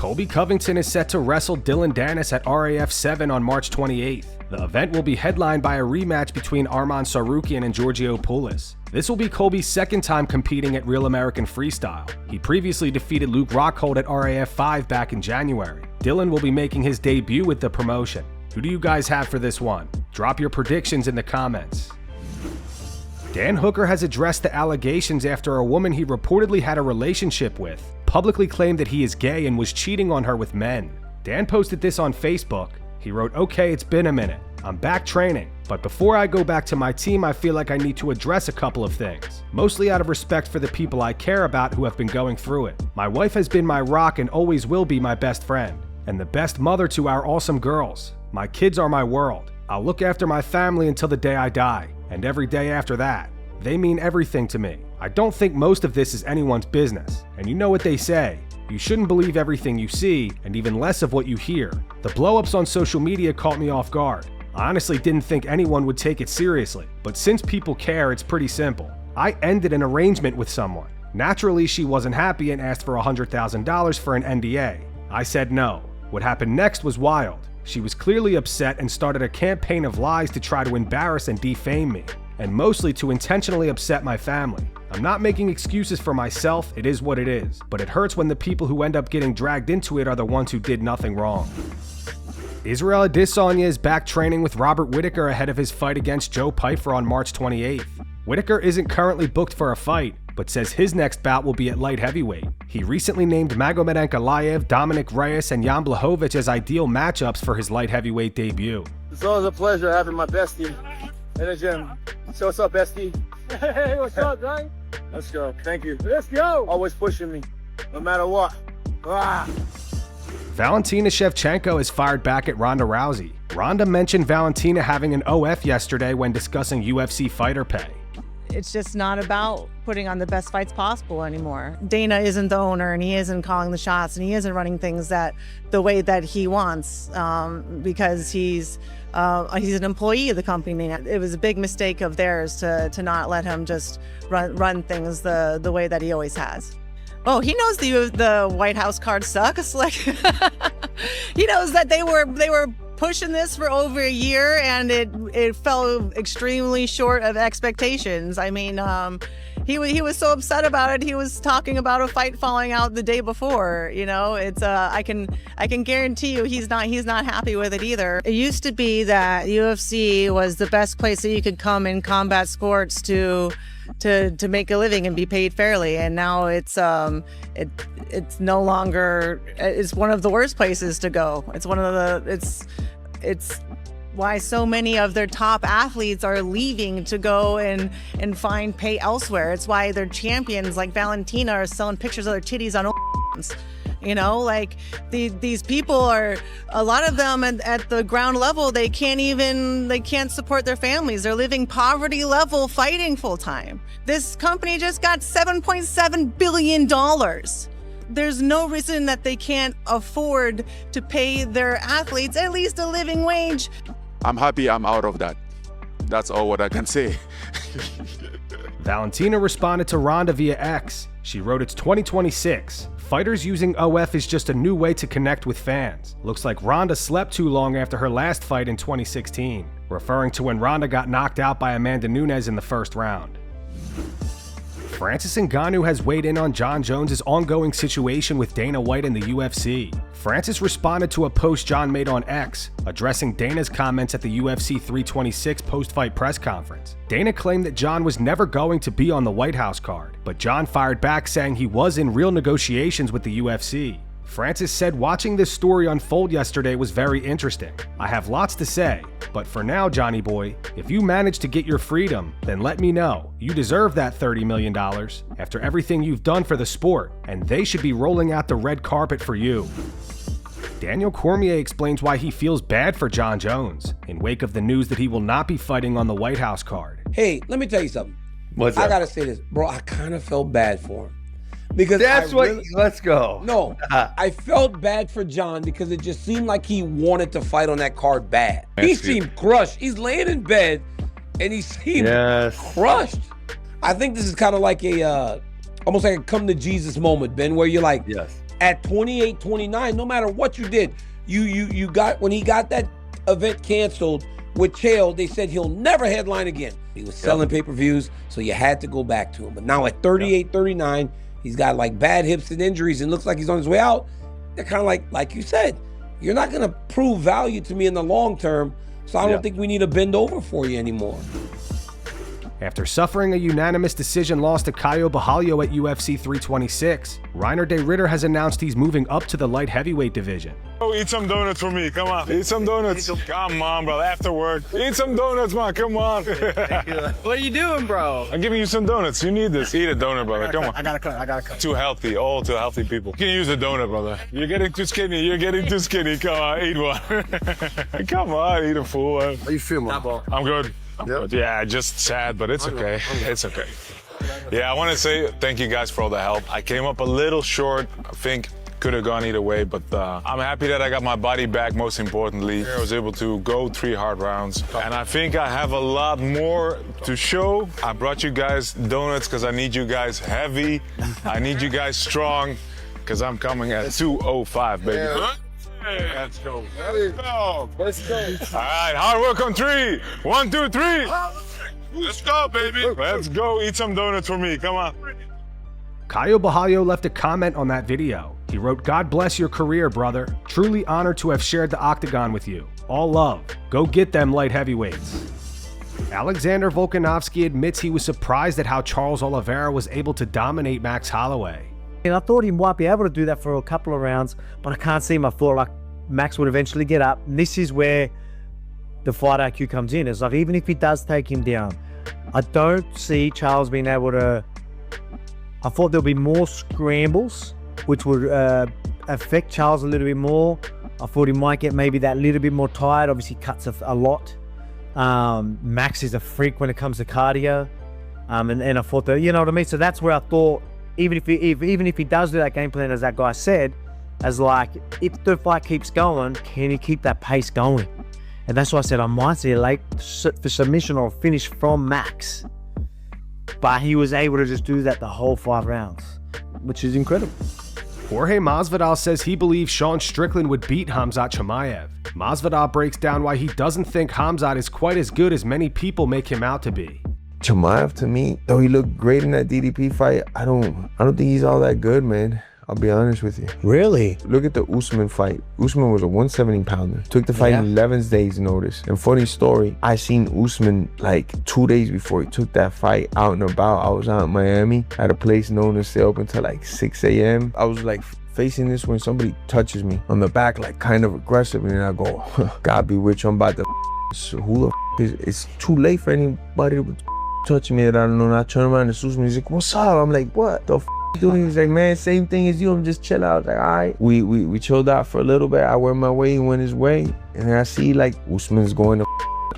Colby Covington is set to wrestle Dillon Danis at RAF 7 on March 28th. The event will be headlined by a rematch between Arman Tsarukyan and Giorgio Poulos. This will be Colby's second time competing at Real American Freestyle. He previously defeated Luke Rockhold at RAF 5 back in January. Dillon will be making his debut with the promotion. Who do you guys have for this one? Drop your predictions in the comments. Dan Hooker has addressed the allegations after a woman he reportedly had a relationship with publicly claimed that he is gay and was cheating on her with men. Dan posted this on Facebook. He wrote, "Okay, it's been a minute. I'm back training, but before I go back to my team, I feel like I need to address a couple of things, mostly out of respect for the people I care about who have been going through it. My wife has been my rock and always will be my best friend, and the best mother to our awesome girls. My kids are my world. I'll look after my family until the day I die, and every day after that. They mean everything to me. I don't think most of this is anyone's business, and you know what they say. You shouldn't believe everything you see, and even less of what you hear. The blow-ups on social media caught me off guard. I honestly didn't think anyone would take it seriously, but since people care, it's pretty simple. I ended an arrangement with someone. Naturally, she wasn't happy and asked for $100,000 for an NDA. I said no. What happened next was wild. She was clearly upset and started a campaign of lies to try to embarrass and defame me, and mostly to intentionally upset my family. I'm not making excuses for myself, it is what it is, but it hurts when the people who end up getting dragged into it are the ones who did nothing wrong." Israel Adesanya is back training with Robert Whittaker ahead of his fight against Joe Pyfer on March 28th. Whittaker isn't currently booked for a fight, but says his next bout will be at light heavyweight. He recently named Magomed Ankalaev, Dominic Reyes, and Jan Blachowicz as ideal matchups for his light heavyweight debut. It's always a pleasure having my bestie in the gym. So what's up, bestie? Hey, what's up, guy? Let's go. Thank you. Let's go. Always pushing me, no matter what. Ah. Valentina Shevchenko is fired back at Ronda Rousey. Ronda mentioned Valentina having an OF yesterday when discussing UFC fighter pay. It's just not about putting on the best fights possible anymore. Dana isn't the owner, and he isn't calling the shots, and he isn't running things the way that he wants because he's an employee of the company. It was a big mistake of theirs to not let him just run things the way that he always has. Oh, he knows the White House card sucks. Like he knows that they were pushing this for over a year, and it fell extremely short of expectations. I mean, he was so upset about it. He was talking about a fight falling out the day before. You know, it's I can guarantee you he's not happy with it either. It used to be that UFC was the best place that you could come in combat sports to make a living and be paid fairly, and now it's no longer. It's one of the worst places to go. It's one of the it's why so many of their top athletes are leaving to go and find pay elsewhere. It's why their champions like Valentina are selling pictures of their titties on OnlyFans. You know, like these people are, a lot of them at the ground level, they can't support their families. They're living poverty level fighting full time. This company just got $7.7 billion. There's no reason that they can't afford to pay their athletes at least a living wage. I'm happy I'm out of that. That's all what I can say. Valentina responded to Ronda via X. She wrote, "It's 2026. Fighters using OF is just a new way to connect with fans. Looks like Ronda slept too long after her last fight in 2016, referring to when Ronda got knocked out by Amanda Nunes in the first round." Francis Ngannou has weighed in on Jon Jones' ongoing situation with Dana White and the UFC. Francis responded to a post Jon made on X, addressing Dana's comments at the UFC 326 post-fight press conference. Dana claimed that Jon was never going to be on the White House card, but Jon fired back saying he was in real negotiations with the UFC. Francis said watching this story unfold yesterday was very interesting. I have lots to say, but for now, Johnny boy, if you manage to get your freedom, then let me know. You deserve that $30 million after everything you've done for the sport, and they should be rolling out the red carpet for you. Daniel Cormier explains why he feels bad for Jon Jones in wake of the news that he will not be fighting on the White House card. Hey, let me tell you something. What's up? I gotta say this, bro. I kind of felt bad for him. Because let's go. No, I felt bad for Jon because it just seemed like he wanted to fight on that card bad. He seemed crushed. He's laying in bed and he seemed crushed. I think this is kind of like almost like a come to Jesus moment, Ben, where you're like, at 28-29, no matter what you did, you got, when he got that event canceled with Chael, they said he'll never headline again. He was selling pay-per-views, so you had to go back to him. But now at 38-39, he's got like bad hips and injuries and looks like he's on his way out. They're kind of like you said, you're not going to prove value to me in the long term, so I don't think we need to bend over for you anymore. After suffering a unanimous decision loss to Caio Borralho at UFC 326, Reinier de Ridder has announced he's moving up to the light heavyweight division. Oh, eat some donuts for me, come on. Eat some donuts. Come on, bro, after work. Eat some donuts, man, come on. What are you doing, bro? I'm giving you some donuts, you need this. Eat a donut, brother, come on. I gotta cut. Too healthy, all too healthy people. You can use a donut, brother. You're getting too skinny, come on, eat one. Come on, eat a fool. How you feel, man? I'm good. Yep. Yeah, just sad, but it's okay. It's okay. Yeah, I want to say thank you guys for all the help. I came up a little short. I think could have gone either way, but I'm happy that I got my body back, most importantly. I was able to go 3 hard rounds, and I think I have a lot more to show. I brought you guys donuts because I need you guys heavy. I need you guys strong because I'm coming at 205, baby. Yeah. Hey, let's go. Let's go. All right, hard work on 3. 1, 2, 3. Let's go, baby. Let's go. Eat some donuts for me. Come on. Caio Borralho left a comment on that video. He wrote, "God bless your career, brother. Truly honored to have shared the octagon with you. All love. Go get them light heavyweights." Alexander Volkanovski admits he was surprised at how Charles Oliveira was able to dominate Max Holloway. And I thought he might be able to do that for a couple of rounds, but I can't see him. I thought like Max would eventually get up. And this is where the fight IQ comes in. It's like, even if he does take him down, I don't see Charles being able to... I thought there'll be more scrambles, which would affect Charles a little bit more. I thought he might get maybe that little bit more tired. Obviously cuts a lot. Max is a freak when it comes to cardio. And I thought that, you know what I mean? So that's where I thought, even if he does do that game plan, as that guy said, as like, if the fight keeps going, can he keep that pace going? And that's why I said I might see a late for submission or finish from Max. But he was able to just do that the whole 5 rounds, which is incredible. Jorge Masvidal says he believes Sean Strickland would beat Khamzat Chimaev. Masvidal breaks down why he doesn't think Khamzat is quite as good as many people make him out to be. Chimaev, to me, though he looked great in that DDP fight, I don't think he's all that good, man. I'll be honest with you. Really? Look at the Usman fight. Usman was a 170-pounder. Took the fight in 11 days' notice. And funny story, I seen Usman like 2 days before he took that fight out and about. I was out in Miami at a place known to stay open till like 6 a.m. I was like facing this when somebody touches me on the back, like kind of aggressive, and then I go, God be with you, I'm about to so who the is it's too late for anybody to touch me that I don't know. And I turn around and Usman, he's like, what's up? I'm like, what the doing? He's like, man, same thing as you, I'm just chill out. I was like, all right. We chilled out for a little bit. I went my way, he went his way, and then I see like Usman's going to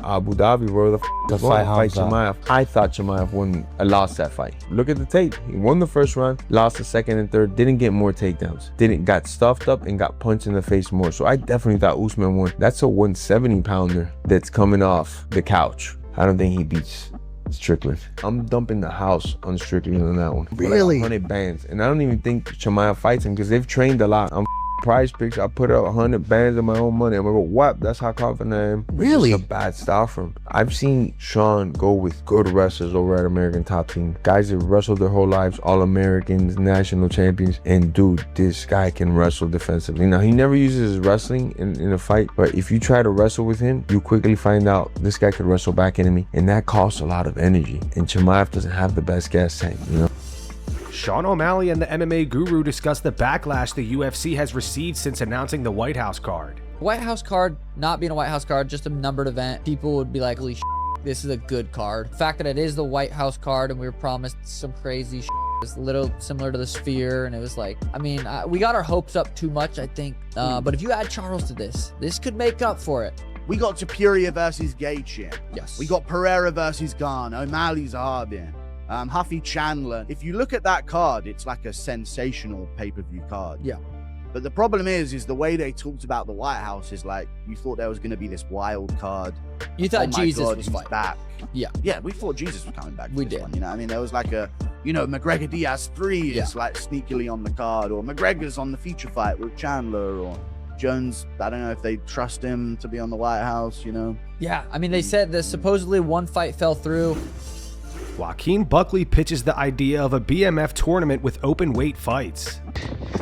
Abu Dhabi, where the fight Chimaev. I thought Chimaev lost that fight. Look at the tape. He won the first round, lost the second and third, didn't get more takedowns, got stuffed up and got punched in the face more. So I definitely thought Usman won. That's a 170-pounder that's coming off the couch. I don't think he beats Strickland. I'm dumping the house on Strickland on that one. Really? Like 100 bands. And I don't even think Chimaev fights him because they've trained a lot. I'm Prize Picks, I put up 100 bands of my own money. I'm gonna go, what? That's how confident I am. Really? It's a bad style for him. I've seen Sean go with good wrestlers over at American Top Team. Guys that wrestled their whole lives, All-Americans, national champions. And dude, this guy can wrestle defensively. Now, he never uses his wrestling in a fight, but if you try to wrestle with him, you quickly find out this guy could wrestle back into me. And that costs a lot of energy. And Chimaev doesn't have the best gas tank, you know? Sean O'Malley and the MMA Guru discussed the backlash the UFC has received since announcing the White House card. White House card, not being a White House card, just a numbered event, people would be like, holy shit, this is a good card. The fact that it is the White House card and we were promised some crazy shit, was a little similar to the Sphere, and it was like, I mean, we got our hopes up too much, I think. But if you add Charles to this could make up for it. We got Topuria versus Gaethje. Yes. We got Pereira versus Garn, O'Malley's Harbin. Huffy Chandler. If you look at that card, it's like a sensational pay-per-view card. Yeah. But the problem is the way they talked about the White House is like, you thought there was going to be this wild card. You thought oh my Jesus God, was he's fighting. back. Yeah. Yeah, we thought Jesus was coming back. We did. One, you know, I mean, there was like a You know, McGregor Diaz 3 is like sneakily on the card, or McGregor's on the feature fight with Chandler, or Jones. I don't know if they trust him to be on the White House, you know. Yeah, I mean, they said that supposedly one fight fell through. Joaquin Buckley pitches the idea of a BMF tournament with open weight fights.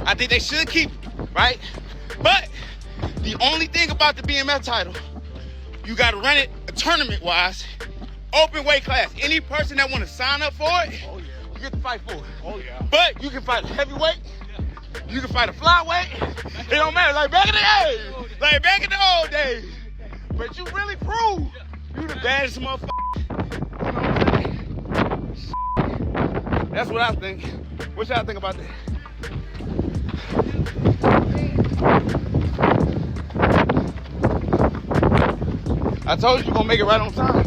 I think they should keep it, right? But the only thing about the BMF title, you got to run it tournament-wise, open weight class. Any person that want to sign up for it, you get to fight for it. But you can fight a heavyweight, you can fight a flyweight. It don't matter. Like back in the days, like back in the old days. But you really prove you the baddest motherfucker. You know what I'm saying? That's what I think. What y'all think about that? I told you you're gonna make it right on time.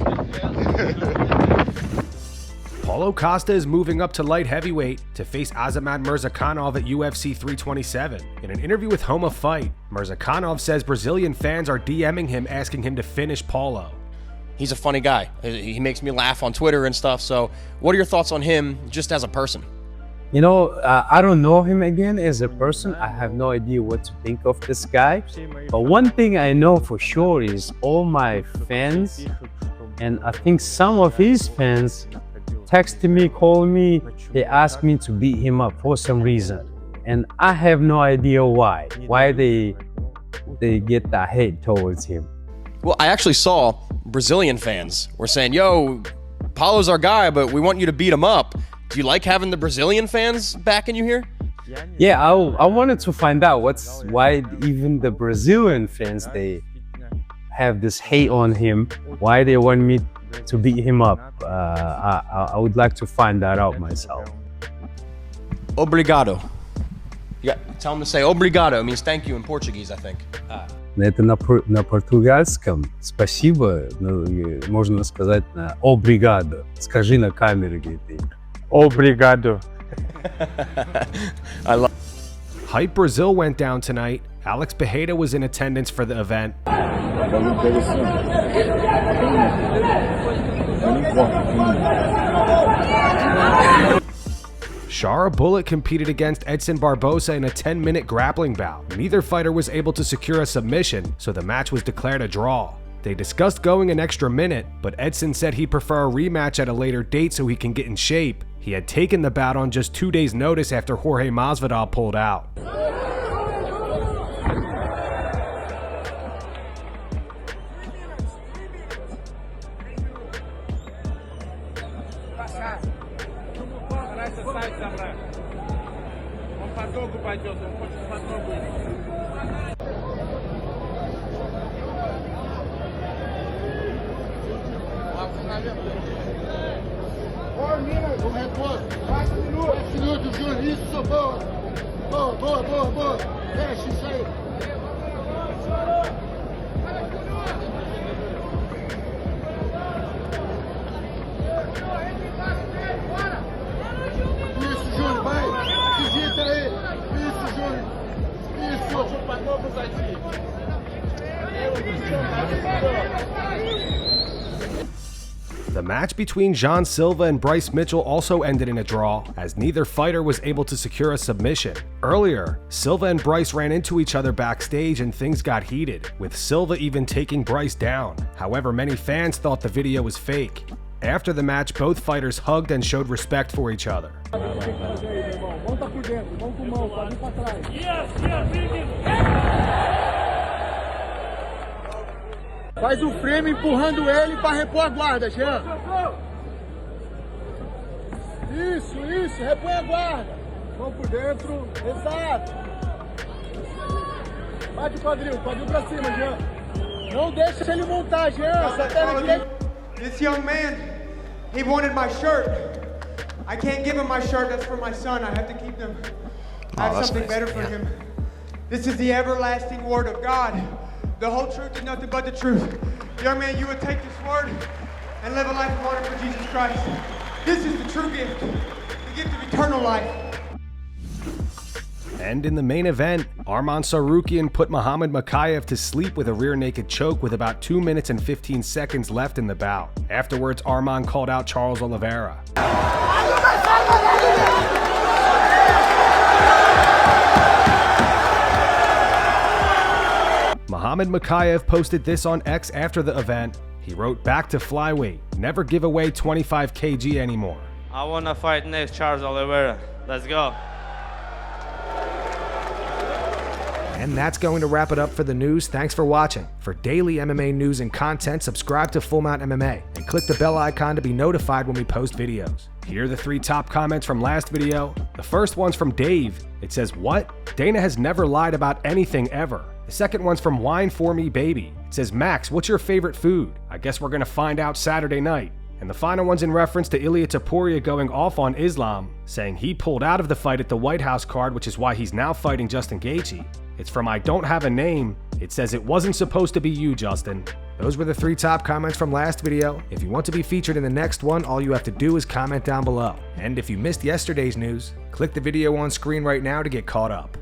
Paulo Costa is moving up to light heavyweight to face Azamat Murzakanov at UFC 327. In an interview with Homa Fight, Murzakanov says Brazilian fans are DMing him asking him to finish Paulo. He's a funny guy. He makes me laugh on Twitter and stuff. So what are your thoughts on him just as a person? You know, I don't know him again as a person. I have no idea what to think of this guy. But one thing I know for sure is all my fans, and I think some of his fans, texted me, called me, they asked me to beat him up for some reason. And I have no idea why they get that hate towards him. Well, I actually saw Brazilian fans were saying, yo, Paulo's our guy, but we want you to beat him up. Do you like having the Brazilian fans backing you here? Yeah, I wanted to find out why even the Brazilian fans, they have this hate on him, why they want me to beat him up. I would like to find that out myself. Obrigado. Tell him to say obrigado. It means thank you in Portuguese, I think. Это на португальском. Спасибо, можно сказать на obrigado. Скажи на камеру, говорит. Obrigado. I love. Hype Brazil went down tonight. Alex Pereira was in attendance for the event. Shara Bullet competed against Edson Barboza in a 10-minute grappling bout. Neither fighter was able to secure a submission, so the match was declared a draw. They discussed going an extra minute, but Edson said he'd prefer a rematch at a later date so he can get in shape. He had taken the bout on just 2 days' notice after Jorge Masvidal pulled out. The match between Jon Silva and Bryce Mitchell also ended in a draw, as neither fighter was able to secure a submission. Earlier, Silva and Bryce ran into each other backstage and things got heated, with Silva even taking Bryce down. However, many fans thought the video was fake. After the match, both fighters hugged and showed respect for each other. Faz o frame empurrando ele para repor a guarda, Jean. Isso, repõe a guarda. Vamos por dentro, exato. Bate o quadril pra cima, Jean. Não deixa ele montar, Jean. Essa perna direita. This young man, he wanted my shirt. I can't give him my shirt, that's for my son. I have to keep them. I have something better for him. This is the everlasting word of God. The whole truth is nothing but the truth. Young man, you would take this word and live a life of honor for Jesus Christ. This is the true gift, the gift of eternal life. And in the main event, Arman Tsarukyan put Muhammad Mokaev to sleep with a rear naked choke with about 2 minutes and 15 seconds left in the bout. Afterwards, Arman called out Charles Oliveira. Muhammad Mokaev posted this on X after the event. He wrote, "Back to flyweight. Never give away 25 kg anymore." I want to fight next Charles Oliveira. Let's go. And that's going to wrap it up for the news. Thanks for watching. For daily MMA news and content, subscribe to Full Mount MMA and click the bell icon to be notified when we post videos. Here are the 3 top comments from last video. The first one's from Dave. It says, "What? Dana has never lied about anything ever." The second one's from Wine For Me Baby. It says, "Max, what's your favorite food? I guess we're gonna find out Saturday night." And the final one's in reference to Ilia Topuria going off on Islam, saying he pulled out of the fight at the White House card, which is why he's now fighting Justin Gaethje. It's from I Don't Have a Name. It says, "It wasn't supposed to be you, Justin." Those were the 3 top comments from last video. If you want to be featured in the next one, all you have to do is comment down below. And if you missed yesterday's news, click the video on screen right now to get caught up.